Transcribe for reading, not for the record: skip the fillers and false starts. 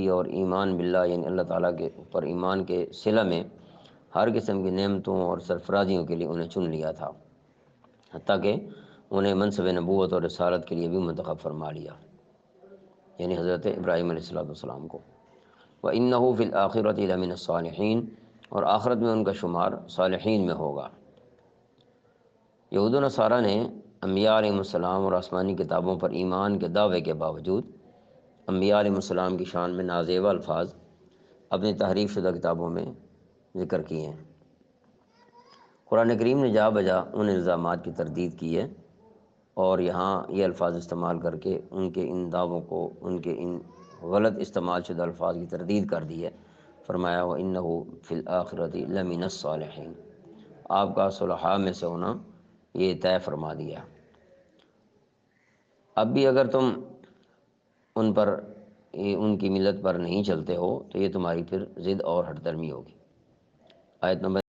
نعمتی اور ایمان باللہ یعنی اللہ تعالیٰ کے اوپر ایمان کے صلہ میں ہر قسم کی نعمتوں اور سرفرازیوں کے لیے انہیں چن لیا تھا، حتیٰ کہ انہیں منصب نبوت اور رسالت کے لیے بھی منتخب فرما لیا، یعنی حضرت ابراہیم علیہ السلام کو۔ وَإِنَّهُ فِي الْآخِرَةِ لَمِنَ الصَّالِحِينَ، اور آخرت میں ان کا شمار صالحین میں ہوگا۔ یہود و نصارہ نے انبیاء علیہ السلام اور آسمانی کتابوں پر ایمان کے دعوے کے باوجود انبیاء علیہ السلام کی شان میں نازیبا الفاظ اپنی تحریف شدہ کتابوں میں ذکر کیے ہیں۔ قرآن کریم نے جا بجا ان الزامات کی تردید کی ہے اور یہاں یہ الفاظ استعمال کر کے ان کے ان دعووں کو، ان کے ان غلط استعمال شدہ الفاظ کی تردید کر دی ہے۔ فرمایا وَإِنَّهُ فِي الْآخِرَةِ لَمِنَ الصَّالِحِينَ، آپ کا صلحاء میں سے ہونا یہ طے فرما دیا۔ اب بھی اگر تم ان پر، ان کی ملت پر نہیں چلتے ہو تو یہ تمہاری پھر ضد اور ہٹ درمی ہوگی۔ آیت نمبر